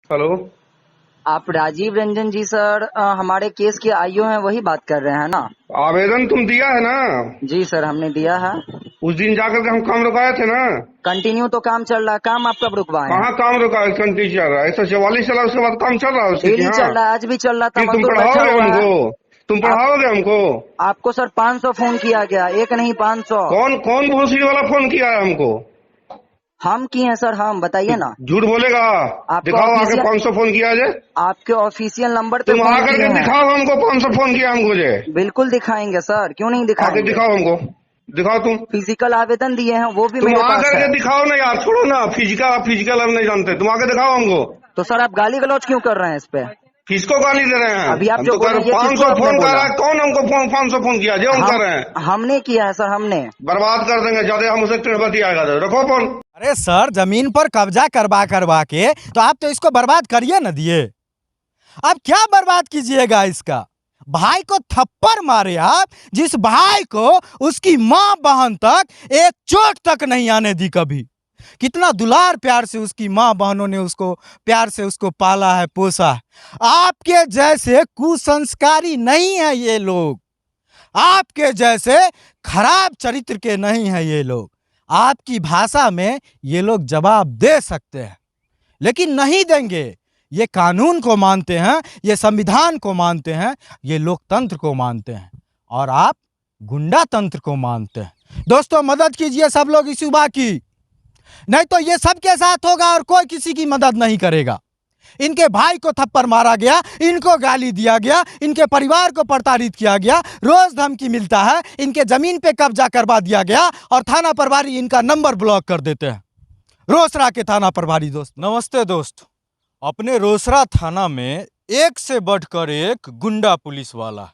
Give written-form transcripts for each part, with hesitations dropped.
Hello. आप राजीव रंजन जी sir हमारे case के आईओ हैं, वही बात कर रहे हैं ना? आवेदन तुम दिया है ना? जी सर, हमने दिया है। उस दिन जाकर के हम काम रुकाए थे ना? कंटिन्यू तो काम चल रहा है। काम आप कब रुकवाए हैं? कहाँ काम रुका? कंटिन्यू चल रहा है। 144 चला, उसके बाद काम चल रहा है उसके कि डेली हाँ? चल रहा है, आज भी चल रहा था, फिर तुम मजदूर बैठा पढ़ाओगे हुआ है। हमको? तुम आप पढ़ाओगे हमको? आपको सर 500 फोन किया गया, एक नहीं 500। कौन कौन भोसड़ी वाला फोन किया है हमको? हम किए हैं सर, हम बताइए ना। झूठ बोलेगा। आपका दिखाओ आके ऑफिशियल 500 फोन किया है। आपके ऑफिशियल नंबर पे तुम फोन आकर किए के हैं। दिखाओ हमको 500 फोन किया हमको जे। बिल्कुल दिखाएंगे सर, क्यों नहीं आके दिखाएंगे। दिखाओ हमको। दिखाओ तुम। फिजिकल आवेदन दिए हैं, वो भी तुम मेरे पास आकर है। के दिखाओ ना यार, छोड़ो ना। फिजिकल फिजिकल हम नहीं जानते, तुम आके दिखाओ हमको। तो सर आप गाली गलौज क्यों कर रहे हैं इस पे? किसको गाली दे रहे हैं? अभी आप हम जो तो बोले कर ये किसको 500 आपने फोन कर बोला? रहा है। कौन हमको 500 फोन किया जो हम कर रहे हैं? हमने किया है सर, हमने। बर्बाद कर देंगे ज्यादा हम उसे टेढ़बती आएगा तो रखो फोन। अरे सर, जमीन पर कब्जा करवा करवा के तो आप तो इसको बर्बाद करिए न दिए। अब क्या बर्बाद कीजिएगा इसका? भाई को थप्पड़ मारे आप, जिस भाई को उसकी मां बहन तक एक चोट तक नहीं आने दी कभी। कितना दुलार प्यार से उसकी मां बहनों ने उसको प्यार से उसको पाला है, पोसा है। आपके जैसे कुसंस्कारी नहीं है ये लोग, आपके जैसे खराब चरित्र के नहीं है ये लोग। आपकी भाषा में ये लोग जवाब दे सकते हैं, लेकिन नहीं देंगे। ये कानून को मानते हैं, ये संविधान को मानते हैं, ये लोकतंत्र को मानते हैं, और आप गुंडा तंत्र को मानते हैं। दोस्तों, मदद कीजिए सब लोग इस युवा की, नहीं तो ये सबके साथ होगा और कोई किसी की मदद नहीं करेगा। इनके भाई को थप्पड़ मारा गया, इनको गाली दिया गया, इनके परिवार को प्रताड़ित किया गया, रोज धमकी मिलता है, इनके जमीन पे कब्जा करवा दिया गया, और थाना प्रभारी इनका नंबर ब्लॉक कर देते हैं। रोसड़ा के थाना प्रभारी। दोस्त नमस्ते। दोस्त, अपने रोसड़ा थाना में एक से बढ़कर एक गुंडा पुलिस वाला,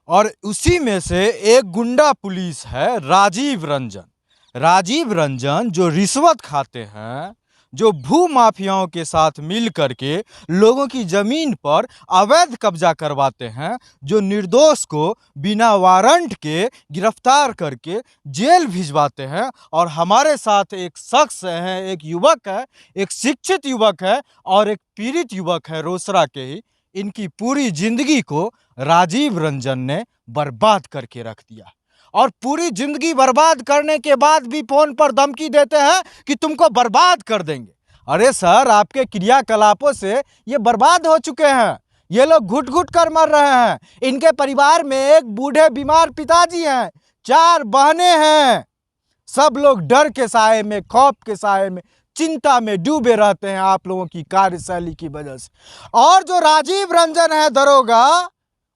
और उसी में से एक गुंडा पुलिस है राजीव रंजन। राजीव रंजन जो रिश्वत खाते हैं, जो भू माफियाओं के साथ मिल करके लोगों की जमीन पर अवैध कब्जा करवाते हैं, जो निर्दोष को बिना वारंट के गिरफ्तार करके जेल भिजवाते हैं। और हमारे साथ एक शख्स है, एक युवक है, एक शिक्षित युवक है और एक पीड़ित युवक है रोसड़ा के ही। इनकी पूरी जिंदगी को राजीव रंजन ने बर्बाद करके रख दिया, और पूरी जिंदगी बर्बाद करने के बाद भी फोन पर धमकी देते हैं कि तुमको बर्बाद कर देंगे। अरे सर, आपके क्रियाकलापों से ये बर्बाद हो चुके हैं। ये लोग घुट घुट कर मर रहे हैं। इनके परिवार में एक बूढ़े बीमार पिताजी हैं, 4 बहनें हैं। सब लोग डर के साए में, खौफ के साए में, चिंता में डूबे रहते हैं आप लोगों की कार्यशैली की वजह से। और जो राजीव रंजन है दरोगा,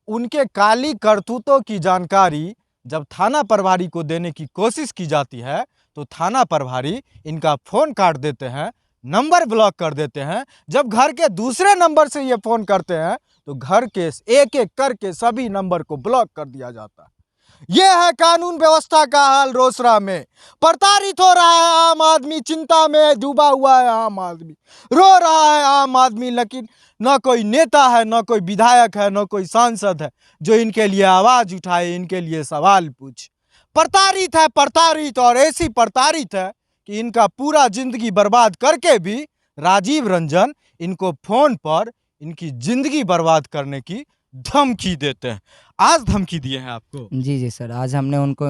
उनके काली करतूतों की जानकारी जब थाना प्रभारी को देने की कोशिश की जाती है, तो थाना प्रभारी इनका फोन काट देते हैं, नंबर ब्लॉक कर देते हैं। जब घर के दूसरे नंबर से ये फोन करते हैं, तो घर के एक एक करके सभी नंबर को ब्लॉक कर दिया जाता है। यह है कानून व्यवस्था का हाल रोसड़ा में। प्रताड़ित हो रहा है आम आदमी, चिंता में डूबा हुआ है आम आदमी, रो रहा है आम आदमी, लेकिन न कोई नेता है, न कोई विधायक है, न कोई सांसद है जो इनके लिए आवाज उठाए, इनके लिए सवाल पूछे। प्रताड़ित है, प्रताड़ित, और ऐसी प्रताड़ित है कि इनका पूरा जिंदगी बर्बाद करके भी राजीव रंजन इनको फोन पर इनकी जिंदगी बर्बाद करने की धमकी देते हैं। आज धमकी दिए हैं आपको? जी जी सर, आज हमने उनको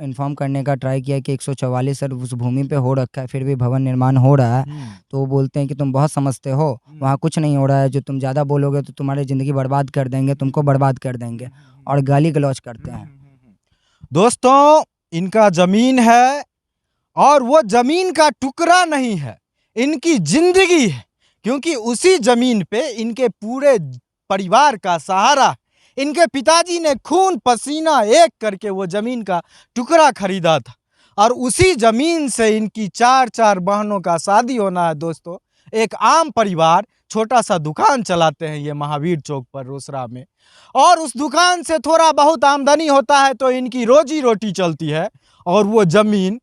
इन्फॉर्म करने का ट्राई किया कि 144 सर उस भूमि पे हो रखा है, फिर भी भवन निर्माण हो रहा है। तो वो बोलते हैं कि तुम बहुत समझते हो, वहाँ कुछ नहीं हो रहा है, जो तुम ज़्यादा बोलोगे तो तुम्हारी ज़िंदगी बर्बाद कर देंगे, तुमको बर्बाद कर देंगे, और गाली गलौज करते हैं। दोस्तों, इनका जमीन है, और वो जमीन का टुकड़ा नहीं है, इनकी जिंदगी है, क्योंकि उसी जमीन पे इनके पूरे परिवार का सहारा। इनके पिताजी ने खून पसीना एक करके वो जमीन का टुकड़ा खरीदा था, और उसी जमीन से इनकी 4 बहनों का शादी होना है। दोस्तों, एक आम परिवार छोटा सा दुकान चलाते हैं ये महावीर चौक पर रोसड़ा में, और उस दुकान से थोड़ा बहुत आमदनी होता है तो इनकी रोजी रोटी चलती है। और वो जमीन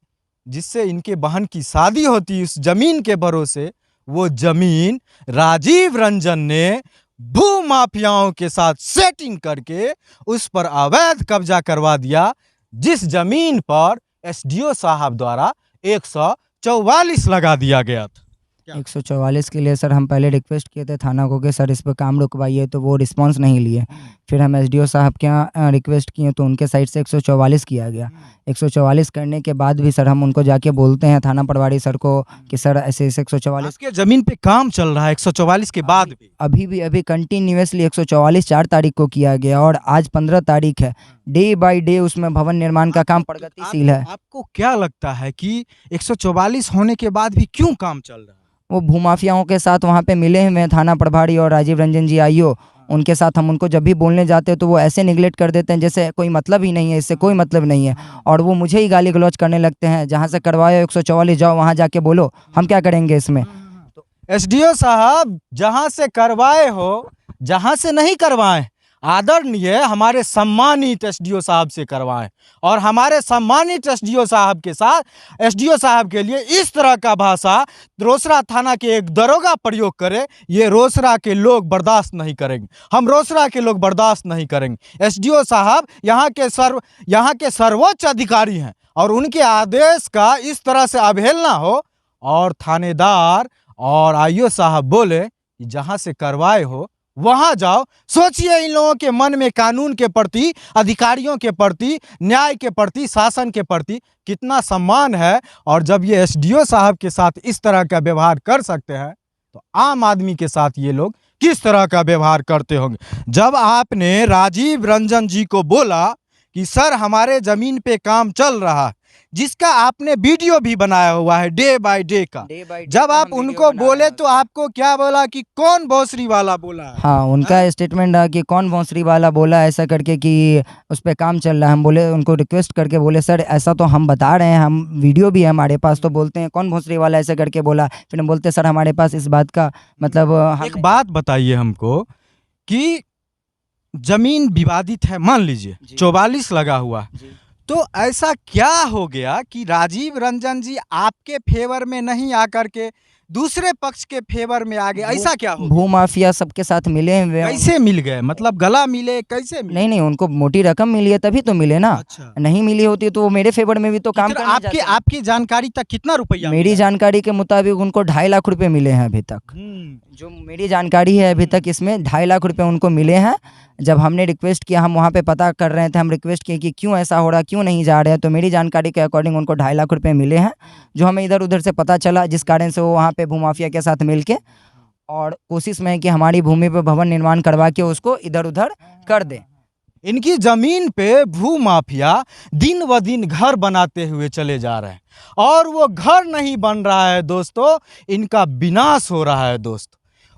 जिससे इनके बहन की शादी होती है, उस जमीन के भरोसे वो जमीन राजीव रंजन ने भू माफियाओं के साथ सेटिंग करके उस पर अवैध कब्जा करवा दिया, जिस जमीन पर एसडीओ साहब द्वारा 144 लगा दिया गया था। 144 के लिए सर हम पहले रिक्वेस्ट किए थे थाना को कि सर इस पर काम रुकवाइए, तो वो रिस्पांस नहीं लिए। फिर हम एसडीओ साहब के यहाँ रिक्वेस्ट किए तो उनके साइड से 144 किया गया। 144 करने के बाद भी सर हम उनको जाके बोलते हैं थाना पटवारी सर को कि सर ऐसे 144 आपके जमीन पे काम चल रहा है 144 के बाद भी। अभी कंटिन्यूसली 144 4 तारीख को किया गया और आज 15 तारीख है। डे बाय डे उसमें भवन निर्माण का काम प्रगतिशील है। आपको क्या लगता है कि 144 होने के बाद भी क्यों काम चल रहा है? वो भूमाफियाओं के साथ वहाँ पे मिले हुए हैं थाना प्रभारी और राजीव रंजन जी आईओ। उनके साथ हम उनको जब भी बोलने जाते हैं तो वो ऐसे निगलेक्ट कर देते हैं जैसे कोई मतलब ही नहीं है, इससे कोई मतलब नहीं है। और वो मुझे ही गाली गलौज करने लगते हैं, जहाँ से करवाए 144 जाओ वहाँ जाके बोलो, हम क्या करेंगे इसमें। एसडीओ साहब जहां से करवाए हो, जहां से नहीं करवाए, आदरणीय हमारे सम्मानित एसडीओ साहब से करवाएं। और हमारे सम्मानित एसडीओ साहब के साथ एसडीओ साहब के लिए इस तरह का भाषा रोसड़ा थाना के एक दरोगा प्रयोग करे, ये रोसड़ा के लोग बर्दाश्त नहीं करेंगे। हम रोसड़ा के लोग बर्दाश्त नहीं करेंगे। एसडीओ साहब यहाँ के सर्वोच्च अधिकारी हैं और उनके आदेश का इस तरह से अवहेलना हो और थानेदार और आईओ साहब बोले कि जहां से करवाए हो वहां जाओ। सोचिए इन लोगों के मन में कानून के प्रति, अधिकारियों के प्रति, न्याय के प्रति, शासन के प्रति कितना सम्मान है। और जब ये एसडीओ साहब के साथ इस तरह का व्यवहार कर सकते हैं तो आम आदमी के साथ ये लोग किस तरह का व्यवहार करते होंगे। जब आपने राजीव रंजन जी को बोला कि सर हमारे जमीन पे काम चल रहा है, जिसका आपने वीडियो भी बनाया हुआ है डे बाय डे का, जब आप उनको बोले तो आपको क्या बोला कि कौन भोसरी वाला बोला है? हाँ, उनका स्टेटमेंट था कि कौन भोसरी वाला बोला ऐसा करके कि उस पर काम चल रहा है। हम बोले, उनको रिक्वेस्ट करके बोले सर ऐसा तो हम बता रहे हैं, हम वीडियो भी है हमारे पास। तो बोलते हैं कौन भोसरी वाला ऐसा करके बोला। फिर हम बोलते सर हमारे पास इस बात का मतलब एक बात बताइए हमको कि जमीन विवादित है, मान लीजिए 44 लगा हुआ, तो ऐसा क्या हो गया कि राजीव रंजन जी आपके फेवर में नहीं आकर के दूसरे पक्ष के फेवर में आ गए? ऐसा क्या हो? भूमाफिया सबके साथ मिले हुए। कैसे मिल गए? मतलब गला मिले, कैसे मिले? नहीं, उनको मोटी रकम मिली है तभी तो मिले ना। अच्छा। नहीं मिली होती तो वो मेरे फेवर में भी तो काम करने जाते। आपकी जानकारी तक कितना रुपया? मेरी जानकारी के मुताबिक उनको 2.5 लाख रुपए मिले हैं अभी तक। जो मेरी जानकारी है अभी तक इसमें 2.5 लाख रुपए उनको मिले हैं। जब हमने रिक्वेस्ट किया, हम वहाँ पे पता कर रहे थे, हम रिक्वेस्ट किए कि क्यों ऐसा हो रहा, क्यों नहीं जा रहे हैं, तो मेरी जानकारी के अकॉर्डिंग उनको 2.5 लाख रुपए मिले हैं, जो हमें इधर उधर से पता चला, जिस कारण से वो वहाँ पे भूमाफिया के साथ मिलके और कोशिश में है कि हमारी भूमि पे भवन निर्माण करवा के उसको इधर उधर कर दे। इनकी जमीन पे भूमाफिया दिन व दिन घर बनाते हुए चले जा रहे हैं और वो घर नहीं बन रहा है दोस्तों, इनका विनाश हो रहा है दोस्त।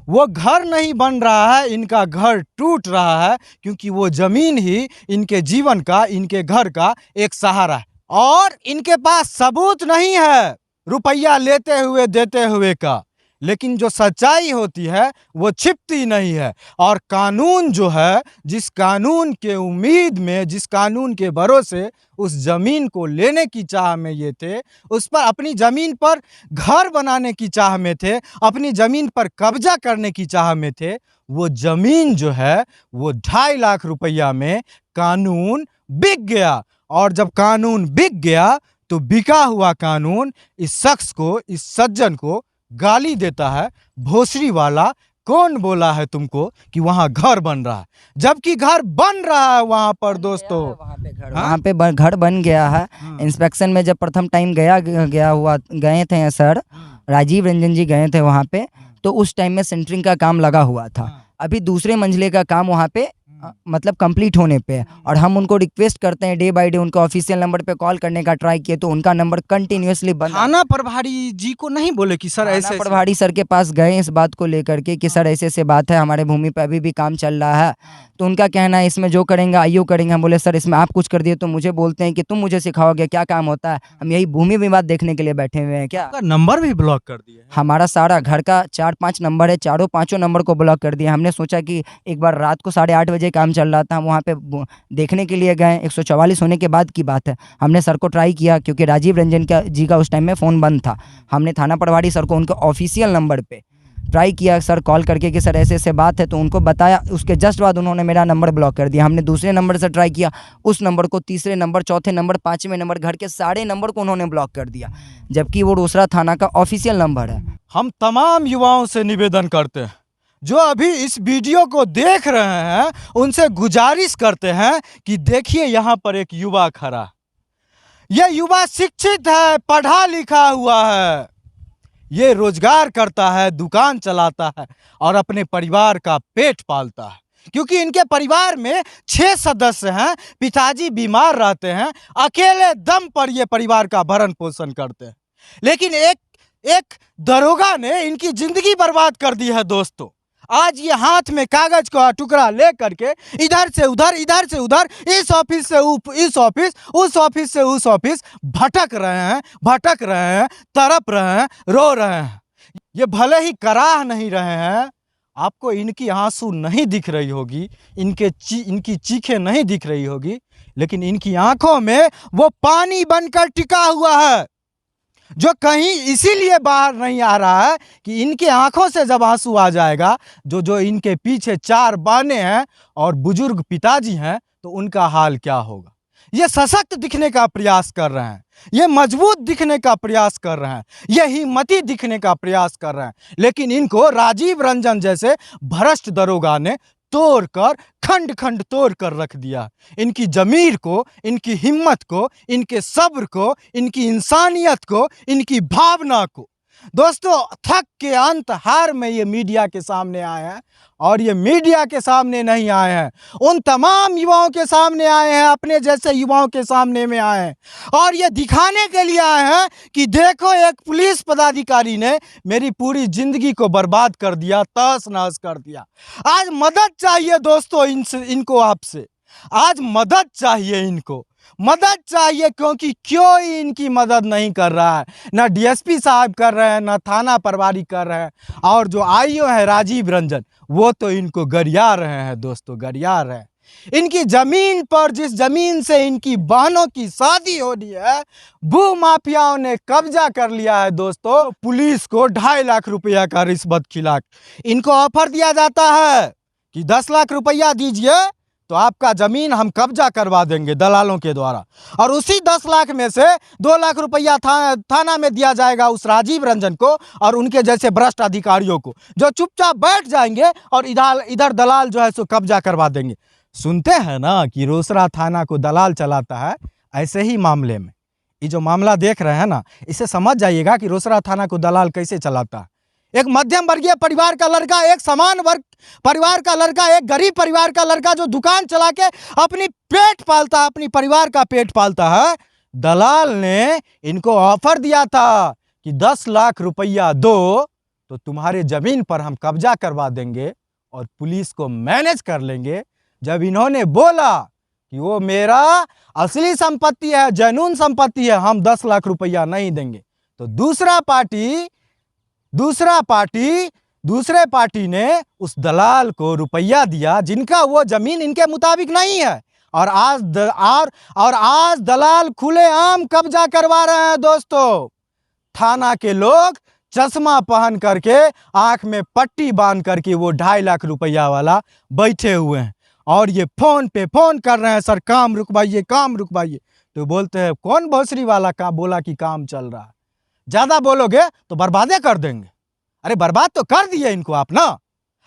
वो घर नहीं बन रहा है, इनका घर टूट रहा है, क्योंकि वो जमीन ही इनके जीवन का, इनके घर का एक सहारा है। और इनके पास सबूत नहीं है रुपया लेते हुए देते हुए का, लेकिन जो सच्चाई होती है वो छिपती नहीं है। और कानून जो है, जिस कानून के उम्मीद में, जिस कानून के भरोसे उस जमीन को लेने की चाह में ये थे, उस पर अपनी जमीन पर घर बनाने की चाह में थे, अपनी जमीन पर कब्जा करने की चाह में थे, वो जमीन जो है वो 2.5 लाख रुपया में कानून बिक गया। और जब कानून बिक गया तो बिका हुआ कानून इस शख्स को, इस सज्जन को गाली देता है, भोसरी वाला। कौन बोला है तुमको कि वहां घर बन रहा है, जबकि घर बन रहा है वहां पर दोस्तों। वहाँ पे घर बन गया है। इंस्पेक्शन में जब प्रथम टाइम गए थे सर राजीव रंजन जी गए थे वहाँ पे, तो उस टाइम में सेंटरिंग का काम लगा हुआ था। अभी दूसरे मंजिले का काम वहाँ पे मतलब कंप्लीट होने पे, और हम उनको रिक्वेस्ट करते हैं डे बाय डे, उनको ऑफिशियल नंबर पे कॉल करने का ट्राई किए तो उनका नंबर कंटिन्यूअसली बंद। थाना प्रभारी जी को नहीं बोले कि सर ऐसे? प्रभारी सर के पास गए इस बात को लेकर के कि सर ऐसे ऐसे बात है, हमारे भूमि पे अभी भी काम चल रहा है। तो उनका कहना है इसमें जो करेंगे आईओ करेंगे। हम बोले सर इसमें आप कुछ कर दिए तो मुझे बोलते हैं कि तुम मुझे सिखाओगे क्या काम होता है, हम यही भूमि विवाद देखने के लिए बैठे हुए हैं क्या? नंबर भी ब्लॉक कर दिए? हमारा सारा घर का 4-5 नंबर है, चारों पांचों नंबर को ब्लॉक कर दिया। हमने सोचा कि एक बार रात को 8:30 बजे काम चल रहा था, हम वहाँ पे देखने के लिए गए। 144 होने के बाद की बात है। हमने सर को ट्राई किया क्योंकि राजीव रंजन जी का उस टाइम में फ़ोन बंद था। हमने थाना प्रभारी सर को उनके ऑफिशियल नंबर पे ट्राई किया सर कॉल करके कि सर ऐसे ऐसे बात है, तो उनको बताया। उसके जस्ट बाद उन्होंने मेरा नंबर ब्लॉक कर दिया। हमने दूसरे नंबर से ट्राई किया, उस नंबर को, तीसरे नंबर, चौथे नंबर, पाँचवें नंबर, घर के सारे नंबर को उन्होंने ब्लॉक कर दिया, जबकि वो रोसड़ा थाना का ऑफिशियल नंबर है। हम तमाम युवाओं से निवेदन करते हैं जो अभी इस वीडियो को देख रहे हैं, उनसे गुजारिश करते हैं कि देखिए यहाँ पर एक युवा खड़ा, यह युवा शिक्षित है, पढ़ा लिखा हुआ है, ये रोजगार करता है, दुकान चलाता है और अपने परिवार का पेट पालता है, क्योंकि इनके परिवार में 6 सदस्य हैं, पिताजी बीमार रहते हैं, अकेले दम पर ये परिवार का भरण पोषण करते हैं। लेकिन एक दरोगा ने इनकी जिंदगी बर्बाद कर दी है दोस्तों। आज ये हाथ में कागज का टुकड़ा ले करके इधर से उधर, इधर से उधर, इस ऑफिस से इस ऑफिस, उस ऑफिस से उस ऑफिस भटक रहे हैं, तड़प रहे हैं, रो रहे हैं। ये भले ही कराह नहीं रहे हैं, आपको इनकी आंसू नहीं दिख रही होगी, इनकी चीखें नहीं दिख रही होगी, लेकिन इनकी आंखों में वो पानी बनकर टिका हुआ है, जो कहीं इसीलिए बाहर नहीं आ रहा है कि इनके आंखों से जब आंसू आ जाएगा, जो इनके पीछे 4 बाने हैं और बुजुर्ग पिताजी हैं, तो उनका हाल क्या होगा। ये सशक्त दिखने का प्रयास कर रहे हैं, ये मजबूत दिखने का प्रयास कर रहे हैं, ये हिम्मती दिखने का प्रयास कर रहे हैं, लेकिन इनको राजीव रंजन जैसे भ्रष्ट दरोगा ने तोड़कर, खंड खंड तोड़ कर रख दिया। इनकी जमीर को, इनकी हिम्मत को, इनके सब्र को, इनकी इंसानियत को, इनकी भावना को। दोस्तों, थक के अंत हार में ये मीडिया के सामने आए हैं, और ये मीडिया के सामने नहीं आए हैं, उन तमाम युवाओं के सामने आए हैं, अपने जैसे युवाओं के सामने में आए हैं, और ये दिखाने के लिए आए हैं कि देखो, एक पुलिस पदाधिकारी ने मेरी पूरी जिंदगी को बर्बाद कर दिया, तहस नहस कर दिया। आज मदद चाहिए दोस्तों इनको आपसे, आज मदद चाहिए, इनको मदद चाहिए, क्योंकि क्यों ही इनकी मदद नहीं कर रहा है। ना डीएसपी साहब कर रहे हैं, ना थाना प्रभारी कर रहे हैं, और जो आईओ है राजीव रंजन, वो तो इनको गरिया रहे हैं दोस्तों, गरिया रहे हैं। इनकी जमीन पर, जिस जमीन से इनकी बहनों की शादी हो रही है, भू माफियाओं ने कब्जा कर लिया है दोस्तों। पुलिस को 2.5 लाख रुपया का रिश्वत खिला इनको ऑफर दिया जाता है कि 10 लाख रुपया दीजिए तो आपका जमीन हम कब्जा करवा देंगे दलालों के द्वारा, और उसी 10 लाख में से 2 लाख रुपया थाना में दिया जाएगा उस राजीव रंजन को और उनके जैसे भ्रष्ट अधिकारियों को, जो चुपचाप बैठ जाएंगे और इधर दलाल जो है सो कब्जा करवा देंगे। सुनते हैं ना कि रोसड़ा थाना को दलाल चलाता है, ऐसे ही मामले में ये जो मामला देख रहे हैं ना, इसे समझ जाइएगा कि रोसड़ा थाना को दलाल कैसे चलाता है। एक मध्यम वर्गीय परिवार का लड़का, एक समान वर्ग परिवार का लड़का, एक गरीब परिवार का लड़का जो दुकान चला के अपनी पेट पालता है, अपनी परिवार का पेट पालता है, दलाल ने इनको ऑफर दिया था कि 10 लाख रुपया दो तो तुम्हारे जमीन पर हम कब्जा करवा देंगे और पुलिस को मैनेज कर लेंगे। जब इन्होंने बोला कि वो मेरा असली संपत्ति है, जनून संपत्ति है, हम 10 लाख रुपया नहीं देंगे, तो दूसरे पार्टी ने उस दलाल को रुपया दिया जिनका वो जमीन इनके मुताबिक नहीं है, और आज दलाल खुलेआम कब्जा करवा रहे हैं दोस्तों। थाना के लोग चश्मा पहन करके, आंख में पट्टी बांध करके वो 2.5 लाख रुपया वाला बैठे हुए हैं, और ये फोन पे फोन कर रहे हैं, सर काम रुकवाइए, काम रुकवाइए। तो बोलते हैं कौन भोसरी वाला का बोला कि काम चल रहा है, ज्यादा बोलोगे तो बर्बादे कर देंगे। अरे बर्बाद तो कर दिए इनको आप ना,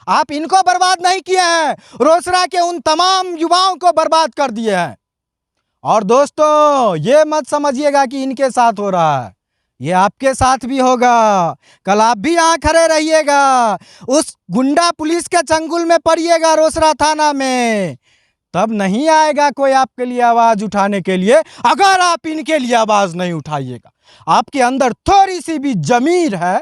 आप इनको बर्बाद नहीं किए हैं, रोसड़ा के उन तमाम युवाओं को बर्बाद कर दिए हैं। और दोस्तों, ये मत समझिएगा कि इनके साथ हो रहा है, ये आपके साथ भी होगा। कल आप भी यहाँ खड़े रहिएगा, उस गुंडा पुलिस के चंगुल में पड़िएगा रोसड़ा थाना में, तब नहीं आएगा कोई आपके लिए आवाज उठाने के लिए, अगर आप इनके लिए आवाज नहीं उठाइएगा। आपके अंदर थोड़ी सी भी जमीर है,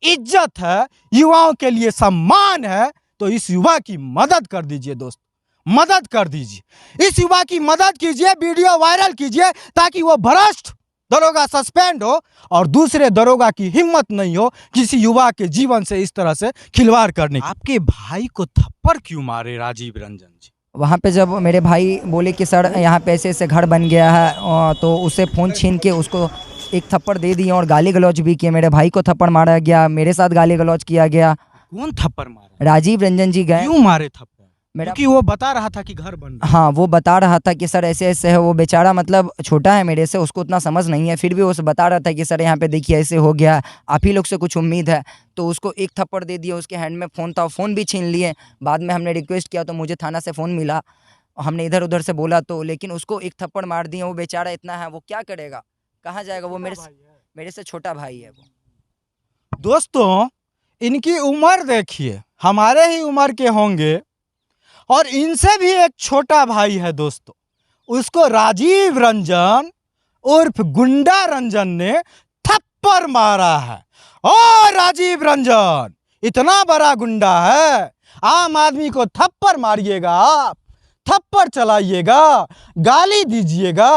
इज्जत है, युवाओं के लिए सम्मान है, तो इस युवा की मदद कर दीजिए दोस्त, मदद कर दीजिए, इस युवा की मदद कीजिए, वीडियो वायरल कीजिए, ताकि वो भ्रष्ट दरोगा सस्पेंड हो और दूसरे दरोगा की हिम्मत नहीं हो किसी युवा के जीवन से इस तरह से खिलवाड़ करने की। आपके भाई को थप्पड़ क्यों मारे राजीव रंजन जी? वहाँ पे जब मेरे भाई बोले कि सर यहाँ पे ऐसे ऐसे घर बन गया है, तो उसे फ़ोन छीन के उसको एक थप्पड़ दे दिए और गाली गलौज भी किए। मेरे भाई को थप्पड़ मारा गया, मेरे साथ गाली गलौज किया गया, कौन थप्पड़ मारा? राजीव रंजन जी गए। क्यों मारे थप्पड़? मेरा क्योंकि वो बता रहा था कि घर बन रहा है। हाँ, वो बता रहा था कि सर ऐसे ऐसे है। वो बेचारा मतलब छोटा है मेरे से, उसको उतना समझ नहीं है, फिर भी वो बता रहा था कि सर यहाँ पे देखिए ऐसे हो गया, आप ही लोग से कुछ उम्मीद है। तो उसको एक थप्पड़ दे दिया, उसके हैंड में फ़ोन था, फ़ोन भी छीन लिए। बाद में हमने रिक्वेस्ट किया तो मुझे थाना से फ़ोन मिला, हमने इधर उधर से बोला तो, लेकिन उसको एक थप्पड़ मार दिए। वो बेचारा इतना है, वो क्या करेगा, कहाँ जाएगा? वो मेरे से छोटा भाई है वो। दोस्तों, इनकी उम्र देखिए, हमारे ही उम्र के होंगे, और इनसे भी एक छोटा भाई है दोस्तों। उसको राजीव रंजन उर्फ गुंडा रंजन ने थप्पड़ मारा है। और राजीव रंजन इतना बड़ा गुंडा है, आम आदमी को थप्पड़ मारिएगा आप, थप्पड़ चलाइएगा, गाली दीजिएगा।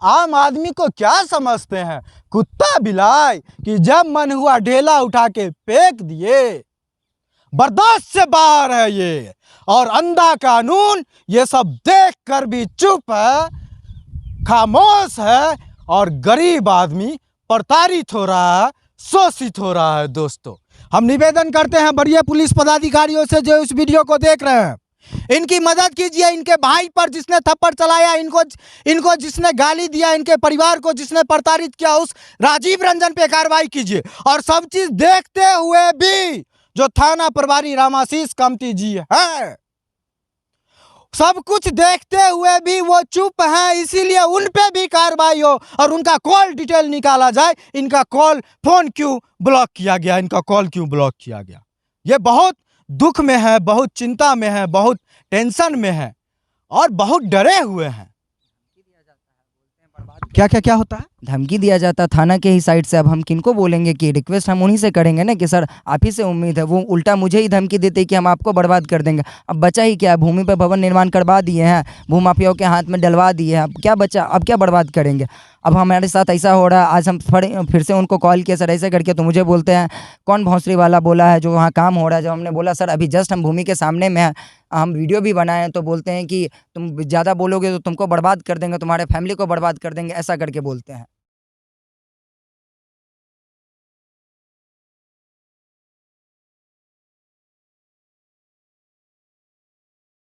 आम आदमी को क्या समझते हैं, कुत्ता बिलाई, कि जब मन हुआ ढेला उठा के फेंक दिए। बर्दाश्त से बाहर है ये, और अंधा कानून ये सब देख कर भी चुप है, खामोश है, और गरीब आदमी प्रताड़ित हो रहा है, शोषित हो रहा है। दोस्तों, हम निवेदन करते हैं बड़े पुलिस पदाधिकारियों से जो इस वीडियो को देख रहे हैं, इनकी मदद कीजिए। इनके भाई पर जिसने थप्पड़ चलाया, इनको जिसने गाली दिया, इनके परिवार को जिसने प्रताड़ित किया, उस राजीव रंजन पे कार्रवाई कीजिए। और सब चीज देखते हुए भी जो थाना प्रभारी रामाशीष कामती जी है, सब कुछ देखते हुए भी वो चुप हैं, इसीलिए उन पे भी कार्रवाई हो और उनका कॉल डिटेल निकाला जाए। इनका कॉल फोन क्यों ब्लॉक किया गया, इनका कॉल क्यों ब्लॉक किया गया? ये बहुत दुख में है, बहुत चिंता में है, बहुत टेंशन में है, और बहुत डरे हुए हैं। क्या क्या क्या होता है? धमकी दिया जाता थाना के ही साइड से। अब हम किनको बोलेंगे कि रिक्वेस्ट हम उन्हीं से करेंगे ना कि सर आप ही से उम्मीद है। वो उल्टा मुझे ही धमकी देते कि हम आपको बर्बाद कर देंगे। अब बचा ही क्या? भूमि पर भवन निर्माण करवा दिए हैं, भूमाफियाओं के हाथ में डलवा दिए हैं, अब क्या बचा? अब क्या बर्बाद करेंगे? अब हमारे साथ ऐसा हो रहा है। आज हम फिर से उनको कॉल किया सर ऐसे करके, तो मुझे बोलते हैं कौन भौंसरी वाला बोला है जो वहाँ काम हो रहा है। जब हमने बोला सर अभी जस्ट हम भूमि के सामने में हैं, हम वीडियो भी बनाए हैं, तो बोलते हैं कि तुम ज़्यादा बोलोगे तो तुमको बर्बाद कर देंगे, तुम्हारे फैमिली को बर्बाद कर देंगे, ऐसा करके बोलते हैं।